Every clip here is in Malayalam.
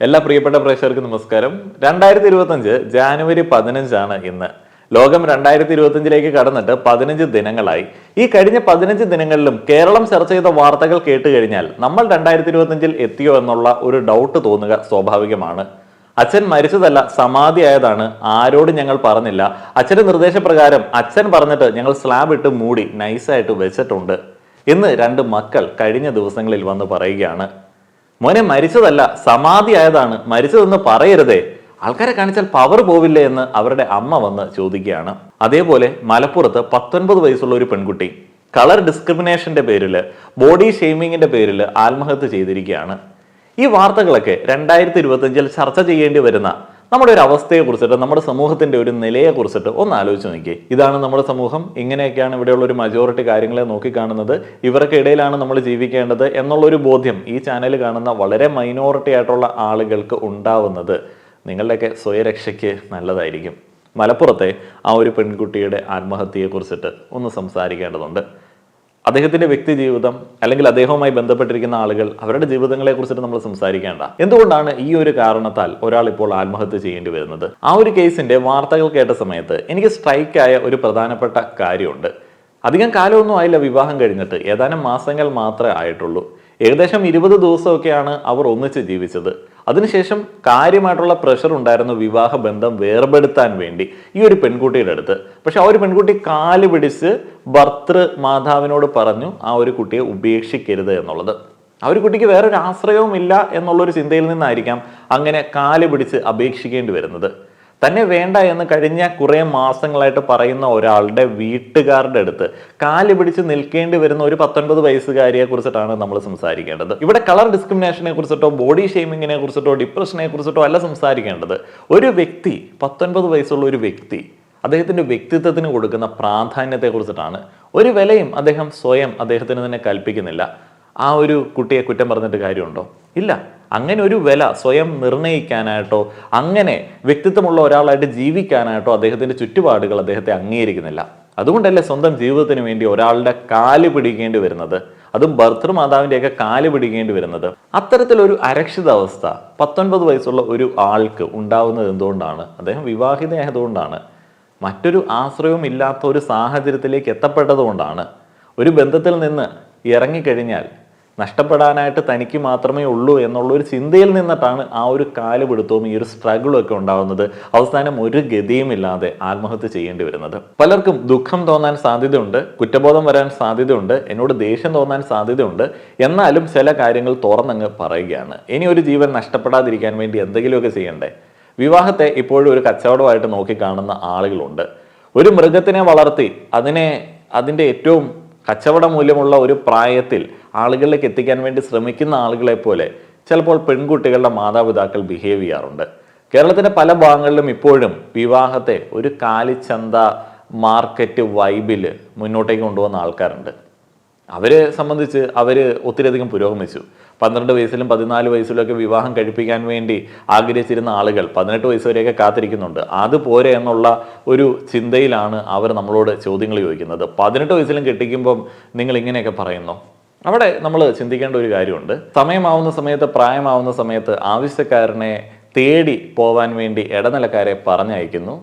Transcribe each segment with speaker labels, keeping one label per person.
Speaker 1: എല്ലാ പ്രിയപ്പെട്ട പ്രേക്ഷകർക്കും നമസ്കാരം. 2025 ജാനുവരി 15 ഇന്ന്. ലോകം 2025 കടന്നിട്ട് 15 ദിനങ്ങളായി. ഈ കഴിഞ്ഞ 15 ദിനങ്ങളിലും കേരളം ചർച്ച ചെയ്ത വാർത്തകൾ കേട്ട് കഴിഞ്ഞാൽ നമ്മൾ 2025 എത്തിയോ എന്നുള്ള ഒരു ഡൗട്ട് തോന്നുക സ്വാഭാവികമാണ്. അച്ഛൻ മരിച്ചതല്ല, സമാധിയായതാണ്. ആരോടും ഞങ്ങൾ പറഞ്ഞില്ല. അച്ഛന്റെ നിർദ്ദേശപ്രകാരം അച്ഛൻ പറഞ്ഞിട്ട് ഞങ്ങൾ സ്ലാബ് ഇട്ട് മൂടി നൈസായിട്ട് വെച്ചിട്ടുണ്ട് എന്ന് 2 മക്കൾ കഴിഞ്ഞ ദിവസങ്ങളിൽ വന്ന് പറയുകയാണ്. മോനെ മരിച്ചതല്ല, സമാധിയായതാണ്, മരിച്ചതെന്ന് പറയരുതേ, ആൾക്കാരെ കാണിച്ചാൽ പവർ പോവില്ലേ എന്ന് അവരുടെ അമ്മ വന്ന് ചോദിക്കുകയാണ്. അതേപോലെ മലപ്പുറത്ത് 19 വയസ്സുള്ള ഒരു പെൺകുട്ടി കളർ ഡിസ്ക്രിമിനേഷന്റെ പേരിൽ, ബോഡി ഷെയ്മിങ്ങിന്റെ പേരിൽ ആത്മഹത്യ ചെയ്തിരിക്കുകയാണ്. ഈ വാർത്തകളൊക്കെ 2025 ചർച്ച ചെയ്യേണ്ടി വരുന്ന നമ്മുടെ ഒരു അവസ്ഥയെ കുറിച്ചിട്ട്, നമ്മുടെ സമൂഹത്തിന്റെ ഒരു നിലയെ കുറിച്ചിട്ട് ഒന്ന് ആലോചിച്ച് നോക്കിയേ. ഇതാണ് നമ്മുടെ സമൂഹം, ഇങ്ങനെയൊക്കെയാണ് ഇവിടെയുള്ള ഒരു മജോറിറ്റി കാര്യങ്ങളെ നോക്കിക്കാണുന്നത്, ഇവർക്ക് ഇടയിലാണ് നമ്മൾ ജീവിക്കേണ്ടത് എന്നുള്ളൊരു ബോധ്യം ഈ ചാനൽ കാണുന്ന വളരെ മൈനോറിറ്റി ആയിട്ടുള്ള ആളുകൾക്ക് ഉണ്ടാവുന്നത് നിങ്ങളുടെയൊക്കെ സ്വയരക്ഷയ്ക്ക് നല്ലതായിരിക്കും. മലപ്പുറത്തെ ആ ഒരു പെൺകുട്ടിയുടെ ആത്മഹത്യയെ കുറിച്ചിട്ട് ഒന്ന് സംസാരിക്കേണ്ടതുണ്ട്. അദ്ദേഹത്തിന്റെ വ്യക്തി ജീവിതം അല്ലെങ്കിൽ അദ്ദേഹവുമായി ബന്ധപ്പെട്ടിരിക്കുന്ന ആളുകൾ, അവരുടെ ജീവിതങ്ങളെ കുറിച്ചിട്ട് നമ്മൾ സംസാരിക്കേണ്ട. എന്തുകൊണ്ടാണ് ഈ ഒരു കാരണത്താൽ ഒരാൾ ഇപ്പോൾ ആത്മഹത്യ ചെയ്യേണ്ടി വരുന്നത്? ആ ഒരു കേസിന്റെ വാർത്തകൾ കേട്ട സമയത്ത് എനിക്ക് സ്ട്രൈക്കായ ഒരു പ്രധാനപ്പെട്ട കാര്യമുണ്ട്. അധികം കാലമൊന്നും ആയില്ല വിവാഹം കഴിഞ്ഞിട്ട്, ഏതാനും മാസങ്ങൾ മാത്രമേ ആയിട്ടുള്ളൂ. ഏകദേശം 20 ദിവസമൊക്കെയാണ് അവർ ഒന്നിച്ച് ജീവിച്ചത്. അതിനുശേഷം കാര്യമായിട്ടുള്ള പ്രഷർ ഉണ്ടായിരുന്നു വിവാഹ ബന്ധം വേർപെടുത്താൻ വേണ്ടി ഈ ഒരു പെൺകുട്ടിയുടെ അടുത്ത്. പക്ഷെ ആ ഒരു പെൺകുട്ടി കാല് പിടിച്ച് ഭർത്തൃ മാതാവിനോട് പറഞ്ഞു ആ ഒരു കുട്ടിയെ ഉപേക്ഷിക്കരുത് എന്നുള്ളത്. ആ ഒരു കുട്ടിക്ക് വേറൊരു ആശ്രയവും ഇല്ല എന്നുള്ളൊരു ചിന്തയിൽ നിന്നായിരിക്കാം അങ്ങനെ കാല് പിടിച്ച് അപേക്ഷിക്കേണ്ടി വരുന്നത്. തന്നെ വേണ്ട എന്ന് കഴിഞ്ഞ കുറെ മാസങ്ങളായിട്ട് പറയുന്ന ഒരാളുടെ വീട്ടുകാരുടെ അടുത്ത് കാല് പിടിച്ച് നിൽക്കേണ്ടി വരുന്ന ഒരു 19 വയസ്സുകാരിയെ കുറിച്ചിട്ടാണ് നമ്മൾ സംസാരിക്കേണ്ടത്. ഇവിടെ കളർ ഡിസ്ക്രിമിനേഷനെ കുറിച്ചിട്ടോ ബോഡി ഷെയ്മിങ്ങിനെ കുറിച്ചിട്ടോ ഡിപ്രഷനെ കുറിച്ചിട്ടോ അല്ല സംസാരിക്കേണ്ടത്. ഒരു വ്യക്തി, 19 വയസ്സുള്ള ഒരു വ്യക്തി, അദ്ദേഹത്തിന്റെ വ്യക്തിത്വത്തിന് കൊടുക്കുന്ന പ്രാധാന്യത്തെ കുറിച്ചിട്ടാണ്. ഒരു വിലയും അദ്ദേഹം സ്വയം അദ്ദേഹത്തിന് തന്നെ കൽപ്പിക്കുന്നില്ല. ആ ഒരു കുട്ടിയെ കുറ്റം പറഞ്ഞിട്ട് കാര്യമുണ്ടോ? ഇല്ല. അങ്ങനെ ഒരു വില സ്വയം നിർണ്ണയിക്കാനായിട്ടോ അങ്ങനെ വ്യക്തിത്വമുള്ള ഒരാളായിട്ട് ജീവിക്കാനായിട്ടോ അദ്ദേഹത്തിന്റെ ചുറ്റുപാടുകൾ അദ്ദേഹത്തെ അംഗീകരിക്കുന്നില്ല. അതുകൊണ്ടല്ലേ സ്വന്തം ജീവിതത്തിന് വേണ്ടി ഒരാളുടെ കാല് പിടിക്കേണ്ടി വരുന്നത്, അതും ഭർത്തൃമാതാവിൻ്റെയൊക്കെ കാല് പിടിക്കേണ്ടി വരുന്നത്. അത്തരത്തിലൊരു അരക്ഷിതാവസ്ഥ 19 വയസ്സുള്ള ഒരു ആൾക്ക് ഉണ്ടാവുന്നത് എന്തുകൊണ്ടാണ്? അദ്ദേഹം വിവാഹിതയായതുകൊണ്ടാണ്. മറ്റൊരു ആശ്രയവും ഇല്ലാത്ത ഒരു സാഹചര്യത്തിലേക്ക് എത്തപ്പെട്ടതുകൊണ്ടാണ്. ഒരു ബന്ധത്തിൽ നിന്ന് ഇറങ്ങിക്കഴിഞ്ഞാൽ നഷ്ടപ്പെടാനായിട്ട് തനിക്ക് മാത്രമേ ഉള്ളൂ എന്നുള്ളൊരു ചിന്തയിൽ നിന്നിട്ടാണ് ആ ഒരു കാലുപിടുത്തവും ഈ ഒരു സ്ട്രഗിളും ഒക്കെ ഉണ്ടാവുന്നത്. അവസാനം ഒരു ഗതിയും ഇല്ലാതെ ആത്മഹത്യ ചെയ്യേണ്ടി വരുന്നത്. പലർക്കും ദുഃഖം തോന്നാൻ സാധ്യതയുണ്ട്, കുറ്റബോധം വരാൻ സാധ്യതയുണ്ട്, എന്നോട് ദേഷ്യം തോന്നാൻ സാധ്യതയുണ്ട്. എന്നാലും ചില കാര്യങ്ങൾ തുറന്നങ്ങ് പറയുകയാണ്. ഇനി ഒരു ജീവൻ നഷ്ടപ്പെടാതിരിക്കാൻ വേണ്ടി എന്തെങ്കിലുമൊക്കെ ചെയ്യണ്ടേ? വിവാഹത്തെ ഇപ്പോഴും ഒരു കച്ചവടമായിട്ട് നോക്കിക്കാണുന്ന ആളുകളുണ്ട്. ഒരു മൃഗത്തിനെ വളർത്തി അതിൻ്റെ ഏറ്റവും കച്ചവട മൂല്യമുള്ള ഒരു പ്രായത്തിൽ ആളുകളിലേക്ക് എത്തിക്കാൻ വേണ്ടി ശ്രമിക്കുന്ന ആളുകളെ പോലെ ചിലപ്പോൾ പെൺകുട്ടികളുടെ മാതാപിതാക്കൾ ബിഹേവ് ചെയ്യാറുണ്ട്. കേരളത്തിന്റെ പല ഭാഗങ്ങളിലും ഇപ്പോഴും വിവാഹത്തെ ഒരു കാലിച്ചന്ത മാർക്കറ്റ് വൈബിൽ മുന്നോട്ടേക്ക് കൊണ്ടുപോകുന്ന ആൾക്കാരുണ്ട്. അവരെ സംബന്ധിച്ച് ഒത്തിരിയധികം പുരോഗമിച്ചു. 12 വയസ്സിലും 14 വയസ്സിലും ഒക്കെ വിവാഹം കഴിപ്പിക്കാൻ വേണ്ടി ആഗ്രഹിച്ചിരുന്ന ആളുകൾ 18 വയസ്സ് വരെയൊക്കെ കാത്തിരിക്കുന്നുണ്ട്. അതുപോരെ എന്നുള്ള ഒരു ചിന്തയിലാണ് അവർ നമ്മളോട് ചോദ്യങ്ങൾ ചോദിക്കുന്നത്. 18 വയസ്സിലും കെട്ടിക്കുമ്പം നിങ്ങൾ ഇങ്ങനെയൊക്കെ പറയുന്നു. അവിടെ നമ്മൾ ചിന്തിക്കേണ്ട ഒരു കാര്യമുണ്ട്. സമയമാവുന്ന സമയത്ത്, പ്രായമാവുന്ന സമയത്ത് ആവശ്യക്കാരനെ തേടി പോവാൻ വേണ്ടി ഇടനിലക്കാരെ പറഞ്ഞയക്കുന്നു.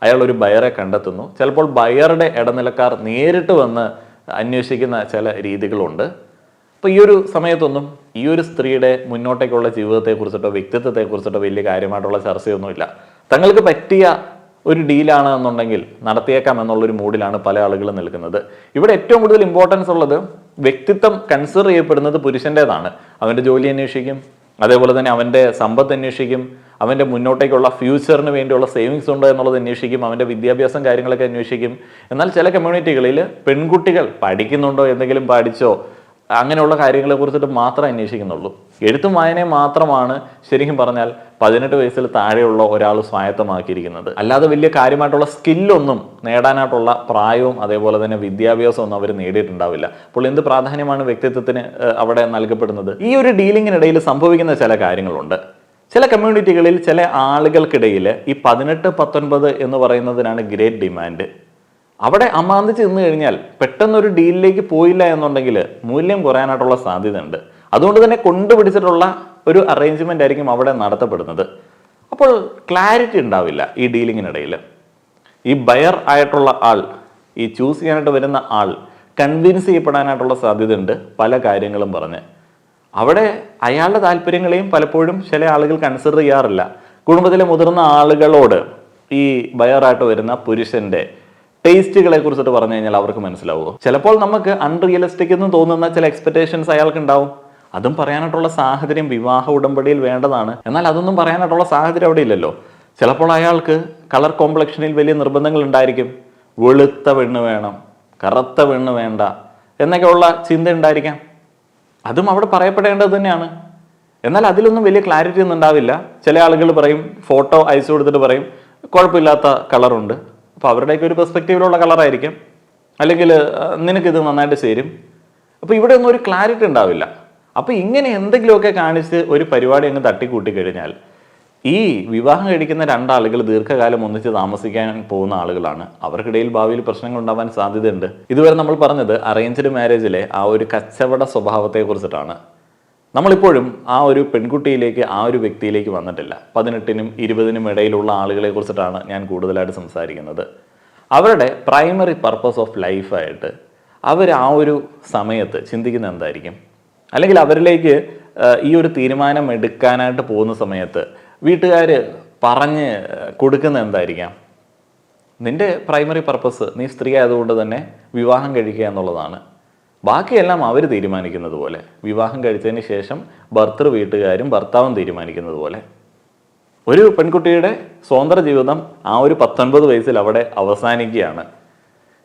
Speaker 1: അയാൾ ഒരു ബയറെ കണ്ടെത്തുന്നു. ചിലപ്പോൾ ബയറുടെ ഇടനിലക്കാർ നേരിട്ട് വന്ന് അന്വേഷിക്കുന്ന ചില രീതികളുണ്ട്. അപ്പോൾ ഈ ഒരു സമയത്തൊന്നും ഈ ഒരു സ്ത്രീയുടെ മുന്നോട്ടേക്കുള്ള ജീവിതത്തെക്കുറിച്ചിട്ടോ വ്യക്തിത്വത്തെക്കുറിച്ചിട്ടോ വലിയ കാര്യമായിട്ടുള്ള ചർച്ചയൊന്നുമില്ല. തങ്ങൾക്ക് പറ്റിയ ഒരു ഡീലാണ് എന്നുണ്ടെങ്കിൽ നടത്തിയേക്കാം എന്നുള്ളൊരു മൂഡിലാണ് പല ആളുകളും നിൽക്കുന്നത്. ഇവിടെ ഏറ്റവും കൂടുതൽ ഇമ്പോർട്ടൻസ് ഉള്ളത് വ്യക്തിത്വം കൺസിഡർ ചെയ്യപ്പെടുന്നത് പുരുഷൻ്റെതാണ്. അവൻ്റെ ജോലി അന്വേഷിക്കും, അതേപോലെ തന്നെ അവൻ്റെ സമ്പത്ത് അന്വേഷിക്കും, അവൻ്റെ മുന്നോട്ടേക്കുള്ള ഫ്യൂച്ചറിന് വേണ്ടിയുള്ള സേവിങ്സ് ഉണ്ടോ എന്നുള്ളത് അന്വേഷിക്കും, അവൻ്റെ വിദ്യാഭ്യാസം കാര്യങ്ങളൊക്കെ അന്വേഷിക്കും. എന്നാൽ ചില കമ്മ്യൂണിറ്റികളിൽ പെൺകുട്ടികൾ പഠിക്കുന്നുണ്ടോ, എന്തെങ്കിലും പഠിച്ചോ, അങ്ങനെയുള്ള കാര്യങ്ങളെ കുറിച്ചിട്ട് മാത്രമേ അന്വേഷിക്കുന്നുള്ളൂ. എഴുത്തും വായനയും മാത്രമാണ് ശരിക്കും പറഞ്ഞാൽ 18 വയസ്സിൽ താഴെയുള്ള ഒരാൾ സ്വായത്തമാക്കിയിരിക്കുന്നത്. അല്ലാതെ വലിയ കാര്യമായിട്ടുള്ള സ്കില്ലൊന്നും നേടാനായിട്ടുള്ള പ്രായവും അതേപോലെ തന്നെ വിദ്യാഭ്യാസവും ഒന്നും അവർ നേടിയിട്ടുണ്ടാവില്ല. അപ്പോൾ എന്ത് പ്രാധാന്യമാണ് വ്യക്തിത്വത്തിന് അവിടെ നൽകപ്പെടുന്നത്? ഈ ഒരു ഡീലിങ്ങിനിടയിൽ സംഭവിക്കുന്ന ചില കാര്യങ്ങളുണ്ട്. ചില കമ്മ്യൂണിറ്റികളിൽ ചില ആളുകൾക്കിടയിൽ ഈ 18-19 എന്ന് പറയുന്നതിനാണ് ഗ്രേറ്റ് ഡിമാൻഡ്. അവിടെ അമാന്തിച്ച് നിന്ന് കഴിഞ്ഞാൽ പെട്ടെന്നൊരു ഡീലിലേക്ക് പോയില്ല എന്നുണ്ടെങ്കിൽ മൂല്യം കുറയാനായിട്ടുള്ള സാധ്യത ഉണ്ട്. അതുകൊണ്ട് തന്നെ കൊണ്ടുപിടിച്ചിട്ടുള്ള ഒരു അറേഞ്ച്മെന്റ് ആയിരിക്കും അവിടെ നടത്തപ്പെടുന്നത്. അപ്പോൾ ക്ലാരിറ്റി ഉണ്ടാവില്ല ഈ ഡീലിങ്ങിനിടയിൽ. ഈ ബയർ ആയിട്ടുള്ള ആൾ, ഈ ചൂസ് ചെയ്യാനായിട്ട് വരുന്ന ആൾ കൺവിൻസ് ചെയ്യപ്പെടാനായിട്ടുള്ള സാധ്യതയുണ്ട് പല കാര്യങ്ങളും പറഞ്ഞ്. അവിടെ അയാളുടെ താല്പര്യങ്ങളെയും പലപ്പോഴും ചില ആളുകൾ കൺസിഡർ ചെയ്യാറില്ല. കുടുംബത്തിലെ മുതിർന്ന ആളുകളോട് ഈ ബയറായിട്ട് വരുന്ന പുരുഷന്റെ ടേസ്റ്റുകളെ കുറിച്ചിട്ട് പറഞ്ഞു കഴിഞ്ഞാൽ അവർക്ക് മനസ്സിലാവുമോ? ചിലപ്പോൾ നമുക്ക് അൺറിയലിസ്റ്റിക് എന്ന് തോന്നുന്ന ചില എക്സ്പെക്ടേഷൻസ് അയാൾക്ക് ഉണ്ടാവും. അതും പറയാനായിട്ടുള്ള സാഹചര്യം വിവാഹ ഉടമ്പടിയിൽ വേണ്ടതാണ്. എന്നാൽ അതൊന്നും പറയാനായിട്ടുള്ള സാഹചര്യം അവിടെ ഇല്ലല്ലോ. ചിലപ്പോൾ അയാൾക്ക് കളർ കോംപ്ലക്ഷനിൽ വലിയ നിർബന്ധങ്ങൾ ഉണ്ടായിരിക്കും. വെളുത്ത പെണ്ണ് വേണം, കറുത്ത പെണ്ണ് വേണ്ട എന്നൊക്കെയുള്ള ചിന്ത ഉണ്ടായിരിക്കാം. അതും അവിടെ പറയപ്പെടേണ്ടത് തന്നെയാണ്. എന്നാൽ അതിലൊന്നും വലിയ ക്ലാരിറ്റി ഒന്നും ഉണ്ടാവില്ല. ചില ആളുകൾ പറയും, ഫോട്ടോ അയച്ചു കൊടുത്തിട്ട് പറയും കുഴപ്പമില്ലാത്ത കളറുണ്ട്, അപ്പോൾ അവരുടെയൊക്കെ ഒരു പെർസ്പെക്റ്റീവിലുള്ള കളറായിരിക്കും, അല്ലെങ്കിൽ നിനക്കിത് നന്നായിട്ട് ചേരും. അപ്പോൾ ഇവിടെ ഒന്നും ഒരു ക്ലാരിറ്റി ഉണ്ടാവില്ല. അപ്പോൾ ഇങ്ങനെ എന്തെങ്കിലുമൊക്കെ കാണിച്ച് ഒരു പരിപാടി അങ്ങ് തട്ടിക്കൂട്ടി കഴിഞ്ഞാൽ ഈ വിവാഹം കഴിക്കുന്ന രണ്ടാളുകൾ ദീർഘകാലം ഒന്നിച്ച് താമസിക്കാൻ പോകുന്ന ആളുകളാണ്. അവർക്കിടയിൽ ഭാവിയിൽ പ്രശ്നങ്ങൾ ഉണ്ടാവാൻ സാധ്യതയുണ്ട്. ഇതുവരെ നമ്മൾ പറഞ്ഞത് അറേഞ്ച്ഡ് മാരേജിലെ ആ ഒരു കച്ചവട സ്വഭാവത്തെ കുറിച്ചിട്ടാണ്. നമ്മളിപ്പോഴും ആ ഒരു പെൺകുട്ടിയിലേക്ക്, ആ ഒരു വ്യക്തിയിലേക്ക് വന്നിട്ടില്ല. 18-നും 20-നും ഇടയിലുള്ള ആളുകളെ കുറിച്ചിട്ടാണ് ഞാൻ കൂടുതലായിട്ട് സംസാരിക്കുന്നത്. അവരുടെ പ്രൈമറി പർപ്പസ് ഓഫ് ലൈഫായിട്ട് അവർ ആ ഒരു സമയത്ത് ചിന്തിക്കുന്നത് എന്തായിരിക്കും? അല്ലെങ്കിൽ അവരിലേക്ക് ഈ ഒരു തീരുമാനം എടുക്കാനായിട്ട് പോകുന്ന സമയത്ത് വീട്ടുകാർ പറഞ്ഞ് കൊടുക്കുന്ന എന്തായിരിക്കാം? നിന്റെ പ്രൈമറി പർപ്പസ് നീ സ്ത്രീ ആയതുകൊണ്ട് തന്നെ വിവാഹം കഴിക്കുക എന്നുള്ളതാണ്. ബാക്കിയെല്ലാം അവർ തീരുമാനിക്കുന്നത് പോലെ, വിവാഹം കഴിച്ചതിന് ശേഷം ഭർത്തൃ വീട്ടുകാരും ഭർത്താവും തീരുമാനിക്കുന്നത് പോലെ. ഒരു പെൺകുട്ടിയുടെ സ്വതന്ത്ര ജീവിതം ആ ഒരു 19 വയസ്സിൽ അവിടെ അവസാനിക്കുകയാണ്.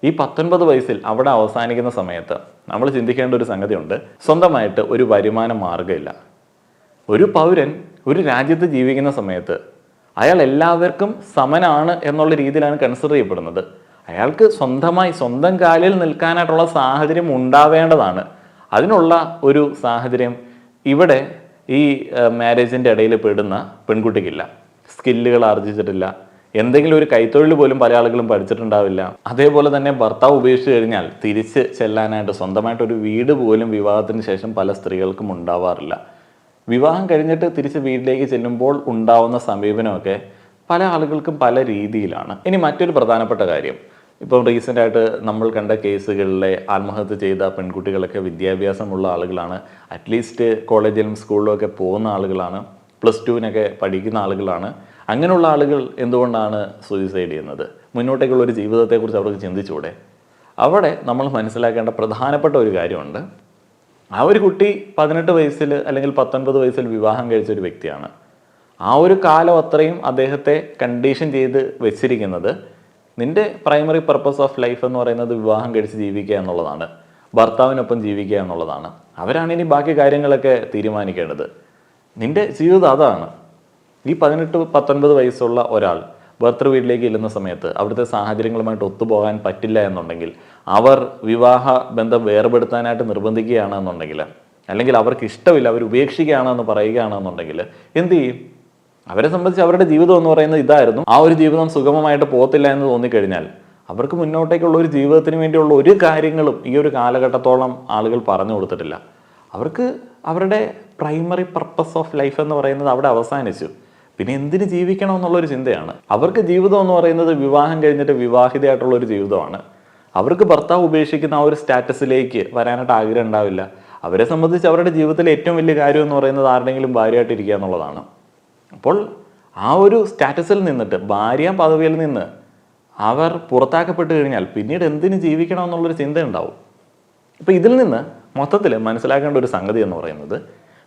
Speaker 1: ഈ 19 വയസ്സിൽ അവിടെ അവസാനിക്കുന്ന സമയത്ത് നമ്മൾ ചിന്തിക്കേണ്ട ഒരു സംഗതിയുണ്ട്. സ്വന്തമായിട്ട് ഒരു വരുമാന മാർഗ്ഗമില്ല. ഒരു പൗരൻ ഒരു രാജ്യത്ത് ജീവിക്കുന്ന സമയത്ത് അയാൾ എല്ലാവർക്കും സമനാണ് എന്നുള്ള രീതിയിലാണ് കൺസിഡർ ചെയ്യപ്പെടുന്നത്. അയാൾക്ക് സ്വന്തമായി സ്വന്തം കാലിൽ നിൽക്കാനായിട്ടുള്ള സാഹചര്യം ഉണ്ടാവേണ്ടതാണ്. അതിനുള്ള ഒരു സാഹചര്യം ഇവിടെ ഈ മാരേജിൻ്റെ ഇടയിൽ പെടുന്ന പെൺകുട്ടിക്കില്ല. സ്കില്ലുകൾ ആർജിച്ചിട്ടില്ല, എന്തെങ്കിലും ഒരു കൈത്തൊഴിൽ പോലും പല ആളുകളും പഠിച്ചിട്ടുണ്ടാവില്ല. അതേപോലെ തന്നെ ഭർത്താവ് ഉപേക്ഷിച്ച് കഴിഞ്ഞാൽ തിരിച്ച് ചെല്ലാനായിട്ട് സ്വന്തമായിട്ടൊരു വീട് പോലും വിവാഹത്തിന് ശേഷം പല സ്ത്രീകൾക്കും ഉണ്ടാവാറില്ല. വിവാഹം കഴിഞ്ഞിട്ട് തിരിച്ച് വീട്ടിലേക്ക് ചെല്ലുമ്പോൾ ഉണ്ടാവുന്ന സമീപനമൊക്കെ പല ആളുകൾക്കും പല രീതിയിലാണ്. ഇനി മറ്റൊരു പ്രധാനപ്പെട്ട കാര്യം, ഇപ്പം റീസെൻ്റായിട്ട് നമ്മൾ കണ്ട കേസുകളിലെ ആത്മഹത്യ ചെയ്ത പെൺകുട്ടികളൊക്കെ വിദ്യാഭ്യാസമുള്ള ആളുകളാണ്. അറ്റ്ലീസ്റ്റ് കോളേജിലും സ്കൂളിലും ഒക്കെ പോകുന്ന ആളുകളാണ്, +2-നൊക്കെ പഠിക്കുന്ന ആളുകളാണ്. അങ്ങനെയുള്ള ആളുകൾ എന്തുകൊണ്ടാണ് സൂയിസൈഡ് ചെയ്യുന്നത്? മുന്നോട്ടേക്കുള്ള ഒരു ജീവിതത്തെക്കുറിച്ച് അവർക്ക് ചിന്തിച്ചൂടെ? അവിടെ നമ്മൾ മനസ്സിലാക്കേണ്ട പ്രധാനപ്പെട്ട ഒരു കാര്യമുണ്ട്. ആ ഒരു കുട്ടി 18 വയസ്സിൽ അല്ലെങ്കിൽ 19 വയസ്സിൽ വിവാഹം കഴിച്ച ഒരു വ്യക്തിയാണ്. ആ ഒരു കാലം അത്രയും അദ്ദേഹത്തെ കണ്ടീഷൻ ചെയ്ത് വെച്ചിരിക്കുന്നത് നിന്റെ പ്രൈമറി പർപ്പസ് ഓഫ് ലൈഫ് എന്ന് പറയുന്നത് വിവാഹം കഴിച്ച് ജീവിക്കുക എന്നുള്ളതാണ്, ഭർത്താവിനൊപ്പം ജീവിക്കുക എന്നുള്ളതാണ്. അവരാണ് ഇനി ബാക്കി കാര്യങ്ങളൊക്കെ തീരുമാനിക്കേണ്ടത്. നിന്റെ ജീവിതം അതാണ്. ഈ 18-19 വയസ്സുള്ള ഒരാൾ ഭർത്തൃ വീട്ടിലേക്ക് ചെല്ലുന്ന സമയത്ത് അവിടുത്തെ സാഹചര്യങ്ങളുമായിട്ട് ഒത്തുപോകാൻ പറ്റില്ല എന്നുണ്ടെങ്കിൽ, അവർ വിവാഹ ബന്ധം വേർപെടുത്താനായിട്ട് നിർബന്ധിക്കുകയാണെന്നുണ്ടെങ്കിൽ, അല്ലെങ്കിൽ അവർക്ക് ഇഷ്ടമില്ല, അവർ ഉപേക്ഷിക്കുകയാണെന്ന് പറയുകയാണെന്നുണ്ടെങ്കിൽ എന്ത് ചെയ്യും? അവരെ സംബന്ധിച്ച് അവരുടെ ജീവിതം എന്ന് പറയുന്നത് ഇതായിരുന്നു. ആ ഒരു ജീവിതം സുഗമമായിട്ട് പോകത്തില്ല എന്ന് തോന്നിക്കഴിഞ്ഞാൽ അവർക്ക് മുന്നോട്ടേക്കുള്ള ഒരു ജീവിതത്തിന് വേണ്ടിയുള്ള ഒരു കാര്യങ്ങളും ഈ ഒരു കാലഘട്ടത്തോളം ആളുകൾ പറഞ്ഞു കൊടുത്തിട്ടില്ല. അവർക്ക് അവരുടെ പ്രൈമറി പർപ്പസ് ഓഫ് ലൈഫ് എന്ന് പറയുന്നത് അവിടെ അവസാനിച്ചു. പിന്നെ എന്തിന് ജീവിക്കണം എന്നുള്ളൊരു ചിന്തയാണ്. അവർക്ക് ജീവിതം എന്ന് പറയുന്നത് വിവാഹം കഴിഞ്ഞിട്ട് വിവാഹിതയായിട്ടുള്ള ഒരു ജീവിതമാണ്. അവർക്ക് ഭർത്താവ് ഉപേക്ഷിക്കുന്ന ആ ഒരു സ്റ്റാറ്റസിലേക്ക് വരാനായിട്ട് ആഗ്രഹം ഉണ്ടാവില്ല. അവരെ സംബന്ധിച്ച് അവരുടെ ജീവിതത്തിലെ ഏറ്റവും വലിയ കാര്യം എന്ന് പറയുന്നത് ആരുടെങ്കിലും ഭാര്യയായിട്ടിരിക്കുക എന്നുള്ളതാണ്. അപ്പോൾ ആ ഒരു സ്റ്റാറ്റസിൽ നിന്നിട്ട്, ഭാര്യ പദവിയിൽ നിന്ന് അവർ പുറത്താക്കപ്പെട്ട് കഴിഞ്ഞാൽ പിന്നീട് എന്തിന് ജീവിക്കണം എന്നുള്ളൊരു ചിന്ത ഉണ്ടാവും. അപ്പോൾ ഇതിൽ നിന്ന് മൊത്തത്തിൽ മനസ്സിലാക്കേണ്ട ഒരു സംഗതി എന്ന് പറയുന്നത്,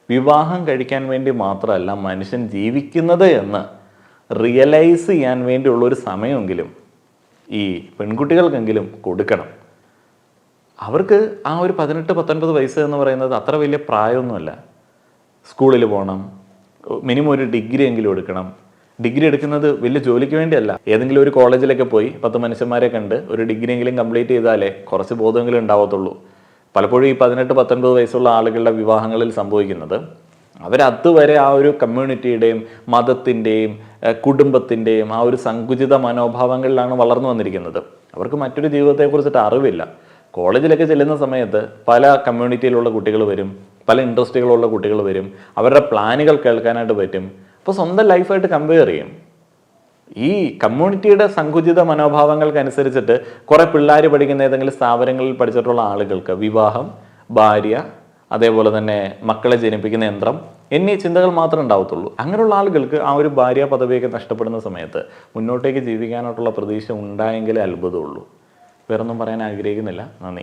Speaker 1: വിവാഹം കഴിക്കാൻ വേണ്ടി മാത്രമല്ല മനുഷ്യൻ ജീവിക്കുന്നത് എന്ന് റിയലൈസ് ചെയ്യാൻ വേണ്ടിയുള്ളൊരു സമയമെങ്കിലും ഈ പെൺകുട്ടികൾക്കെങ്കിലും കൊടുക്കണം. അവർക്ക് ആ ഒരു 18-19 വയസ്സ് എന്ന് പറയുന്നത് അത്ര വലിയ പ്രായമൊന്നുമല്ല. സ്കൂളിൽ പോകണം, മിനിമം ഒരു ഡിഗ്രി എങ്കിലും എടുക്കണം. ഡിഗ്രി എടുക്കുന്നത് വലിയ ജോലിക്ക് വേണ്ടിയല്ല. ഏതെങ്കിലും ഒരു കോളേജിലൊക്കെ പോയി 10 മനുഷ്യന്മാരെ കണ്ട് ഒരു ഡിഗ്രി എങ്കിലും കംപ്ലീറ്റ് ചെയ്താലേ കുറച്ച് ബോധമെങ്കിലും ഉണ്ടാവത്തുള്ളൂ. പലപ്പോഴും ഈ 18-19 വയസ്സുള്ള ആളുകളുടെ വിവാഹങ്ങളിൽ സംഭവിക്കുന്നത്, അവരതുവരെ ആ ഒരു കമ്മ്യൂണിറ്റിയുടെയും മതത്തിൻ്റെയും കുടുംബത്തിൻ്റെയും ആ ഒരു സങ്കുചിത മനോഭാവങ്ങളിലാണ് വളർന്നു വന്നിരിക്കുന്നത്. അവർക്ക് മറ്റൊരു ജീവിതത്തെക്കുറിച്ചിട്ട് അറിവില്ല. കോളേജിലൊക്കെ ചെല്ലുന്ന സമയത്ത് പല കമ്മ്യൂണിറ്റിയിലുള്ള കുട്ടികൾ വരും, പല ഇൻട്രസ്റ്റുകളുള്ള കുട്ടികൾ വരും, അവരുടെ പ്ലാനുകൾ കേൾക്കാനായിട്ട് പറ്റും. അപ്പോൾ സ്വന്തം ലൈഫായിട്ട് കമ്പയർ ചെയ്യും. ഈ കമ്മ്യൂണിറ്റിയുടെ സങ്കുചിത മനോഭാവങ്ങൾക്കനുസരിച്ചിട്ട് കുറേ പിള്ളേർ പഠിക്കുന്ന ഏതെങ്കിലും സ്ഥാപനങ്ങളിൽ പഠിച്ചിട്ടുള്ള ആളുകൾക്ക് വിവാഹം, ഭാര്യ, അതേപോലെ തന്നെ മക്കളെ ജനിപ്പിക്കുന്ന യന്ത്രം എന്നീ ചിന്തകൾ മാത്രമേ ഉണ്ടാവത്തുള്ളൂ. അങ്ങനെയുള്ള ആളുകൾക്ക് ആ ഒരു ഭാര്യ പദവിയൊക്കെ നഷ്ടപ്പെടുന്ന സമയത്ത് മുന്നോട്ടേക്ക് ജീവിക്കാനായിട്ടുള്ള പ്രതീക്ഷ ഉണ്ടായെങ്കിലേ അത്ഭുതമുള്ളൂ. വേറൊന്നും പറയാൻ ആഗ്രഹിക്കുന്നില്ല. നന്ദി.